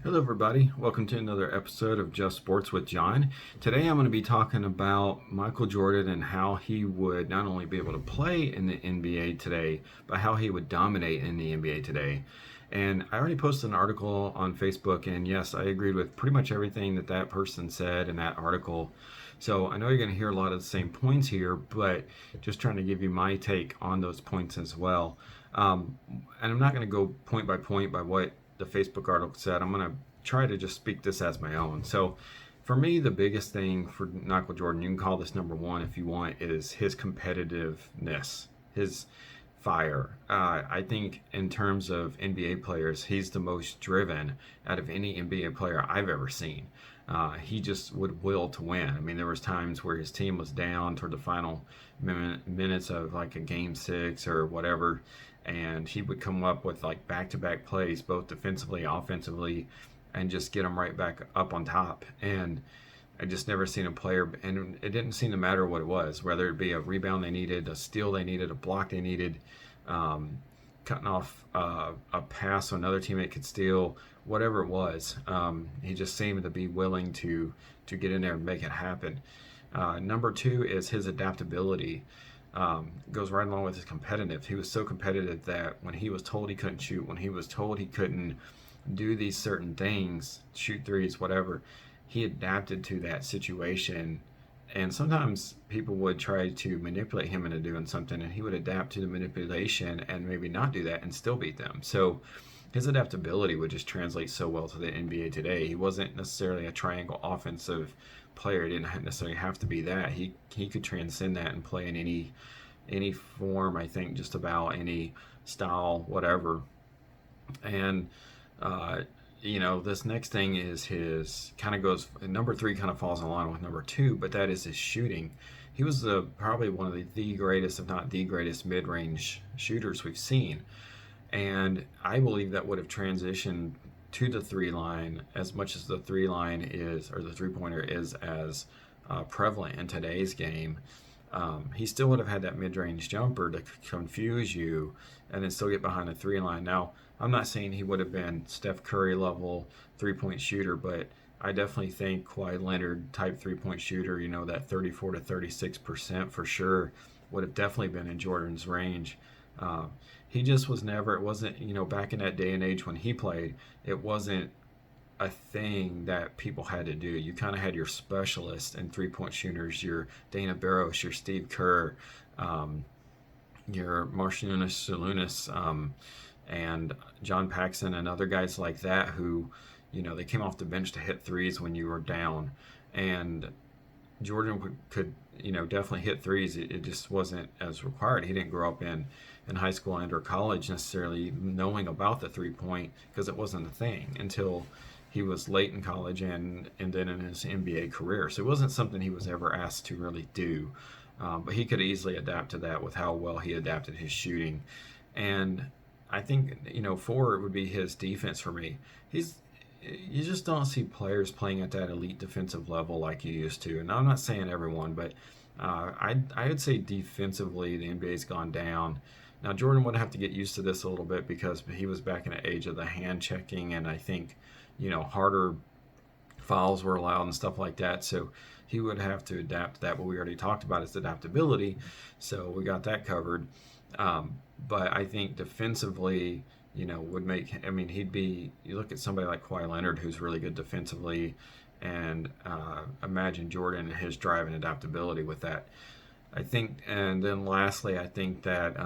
Hello, everybody. Welcome to another episode of Just Sports with John. Today, I'm going to be talking about Micheal Jordan and how he would not only be able to play in the NBA today, but how he would dominate in the NBA today. And I already posted an article on Facebook, and yes, I agreed with pretty much everything that person said in that article. So I know you're going to hear a lot of the same points here, but just trying to give you my take on those points as well. And I'm not going to go point by what the Facebook article said. I'm going to try to just speak this as my own. So, for me, the biggest thing for Micheal Jordan, you can call this number one if you want, is his competitiveness, his fire. I think in terms of NBA players, he's the most driven out of any NBA player I've ever seen. He just would will to win. I mean, there was times where his team was down toward the final minutes of like a game six or whatever, and he would come up with like back-to-back plays, both defensively, offensively, and just get them right back up on top. And I just never seen a player, and it didn't seem to matter what it was, whether it be a rebound they needed, a steal they needed, a block they needed, cutting off a pass so another teammate could steal, whatever it was. He just seemed to be willing to get in there and make it happen. Number two is his adaptability. Goes right along with his competitive. He was so competitive that when he was told he couldn't shoot, when he was told he couldn't do these certain things, shoot threes, whatever, he adapted to that situation. And sometimes people would try to manipulate him into doing something, and he would adapt to the manipulation and maybe not do that and still beat them. So his adaptability would just translate so well to the NBA today. He wasn't necessarily a triangle offensive player. He didn't necessarily have to be that. He could transcend that and play in any form, I think, just about any style, whatever. And this next thing is his kind of goes, number three kind of falls in line with number two, but that is his shooting. He was probably one of the greatest, if not the greatest, mid-range shooters we've seen. And I believe that would have transitioned to the three line as much as the three line is, or the three pointer is as prevalent in today's game. He still would have had that mid-range jumper to confuse you and then still get behind the three line. Now, I'm not saying he would have been Steph Curry level three-point shooter, but I definitely think Kawhi Leonard type three-point shooter, that 34 to 36% for sure, would have definitely been in Jordan's range. He just was never, it wasn't, back in that day and age when he played, it wasn't a thing that people had to do. You kind of had your specialists and three-point shooters, your Dana Barros, your Steve Kerr, your Marciunas Salunas, and John Paxson and other guys like that who, they came off the bench to hit threes when you were down. And Jordan could definitely hit threes. It just wasn't as required. He didn't grow up in high school and or college necessarily knowing about the three-point because it wasn't a thing until he was late in college and then in his NBA career. So it wasn't something he was ever asked to really do. But he could easily adapt to that with how well he adapted his shooting. And I think, four would be his defense for me. You just don't see players playing at that elite defensive level like you used to. And I'm not saying everyone, but I would say defensively the NBA's gone down. Now Jordan would have to get used to this a little bit because he was back in the age of the hand checking, and I think harder fouls were allowed and stuff like that. So he would have to adapt to that. But we already talked about his adaptability, so we got that covered. But I think defensively, would make, you look at somebody like Kawhi Leonard, who's really good defensively, and imagine Jordan and his drive and adaptability with that. I think, and then lastly, I think that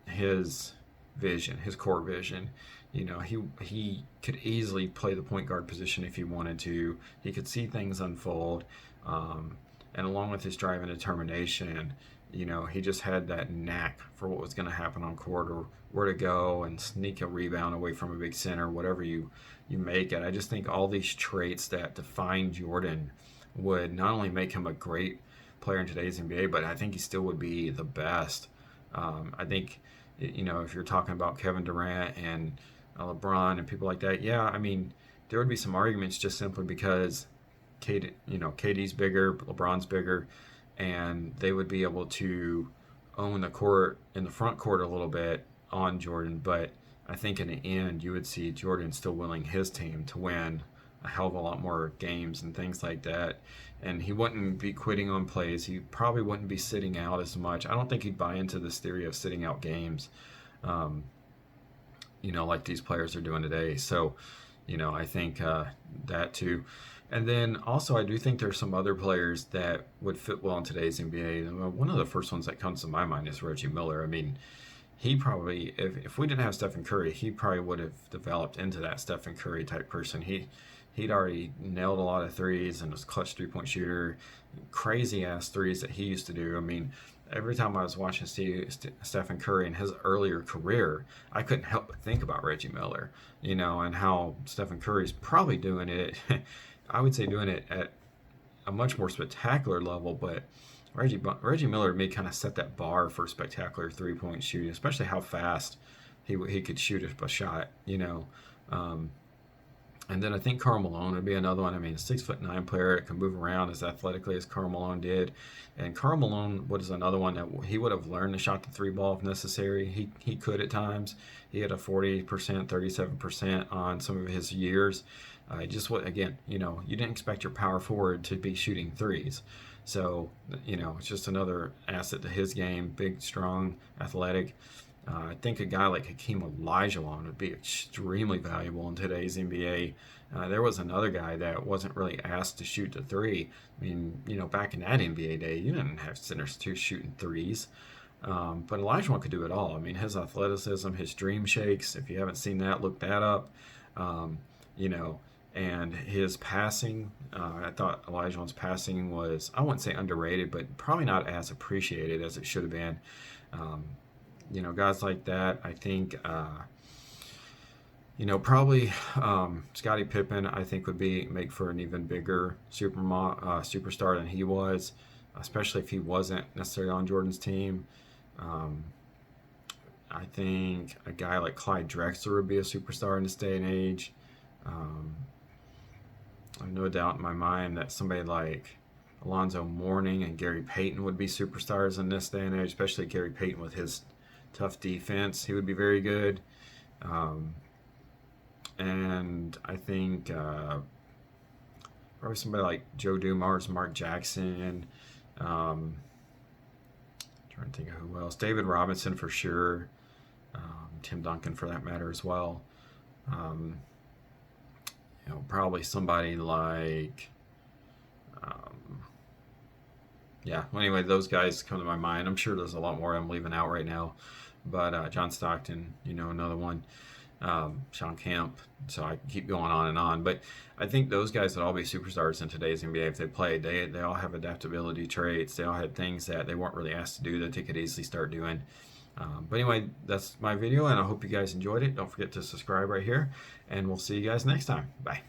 his vision, his core vision, he could easily play the point guard position if he wanted to. He could see things unfold, and along with his drive and determination, he just had that knack for what was going to happen on court or where to go and sneak a rebound away from a big center, whatever you make it. I just think all these traits that define Jordan would not only make him a great player in today's NBA, but I think he still would be the best. I think, if you're talking about Kevin Durant and LeBron and people like that, yeah, there would be some arguments just simply because KD's bigger, LeBron's bigger, and they would be able to own the court in the front court a little bit on Jordan. But I think in the end you would see Jordan still willing his team to win a hell of a lot more games and things like that. And he wouldn't be quitting on plays. He probably wouldn't be sitting out as much. I don't think he'd buy into this theory of sitting out games, um, like these players are doing today. So, I think that too. And then also, I do think there's some other players that would fit well in today's NBA. One of the first ones that comes to my mind is Reggie Miller. I mean, he probably, if we didn't have Stephen Curry, he probably would have developed into that Stephen Curry type person. He'd already nailed a lot of threes and was a clutch 3-point shooter, crazy ass threes that he used to do. I mean, every time I was watching Stephen Curry in his earlier career, I couldn't help but think about Reggie Miller, and how Stephen Curry's probably doing it. I would say doing it at a much more spectacular level, but Reggie Miller may kind of set that bar for spectacular 3-point shooting, especially how fast he could shoot a shot. Um, and then I think Karl Malone would be another one. I mean, a 6'9" player that can move around as athletically as Karl Malone did. And Karl Malone was another one that he would have learned to shot the three ball if necessary. He could at times. He had a 40%, 37% on some of his years. Just what again, you didn't expect your power forward to be shooting threes. So, it's just another asset to his game. Big, strong, athletic. I think a guy like Hakeem Olajuwon would be extremely valuable in today's NBA. There was another guy that wasn't really asked to shoot the three. I mean, back in that NBA day, you didn't have centers to shooting threes. But Olajuwon could do it all. I mean, his athleticism, his dream shakes. If you haven't seen that, look that up. You know, and his passing. I thought Olajuwon's passing was, I wouldn't say underrated, but probably not as appreciated as it should have been. Guys like that, I think, probably Scottie Pippen, I think, would make for an even bigger superstar than he was, especially if he wasn't necessarily on Jordan's team. I think a guy like Clyde Drexler would be a superstar in this day and age. I have no doubt in my mind that somebody like Alonzo Mourning and Gary Payton would be superstars in this day and age, especially Gary Payton with his tough defense. He would be very good. And I think probably somebody like Joe Dumars, Mark Jackson. Trying to think of who else. David Robinson for sure. Tim Duncan for that matter as well. Probably somebody like, well, anyway, those guys come to my mind. I'm sure there's a lot more I'm leaving out right now, but John Stockton, another one, Sean Kemp. So I keep going on and on, but I think those guys would all be superstars in today's NBA if they played. They all have adaptability traits. They all had things that they weren't really asked to do that they could easily start doing. But anyway, that's my video, and I hope you guys enjoyed it. Don't forget to subscribe right here, and we'll see you guys next time. Bye.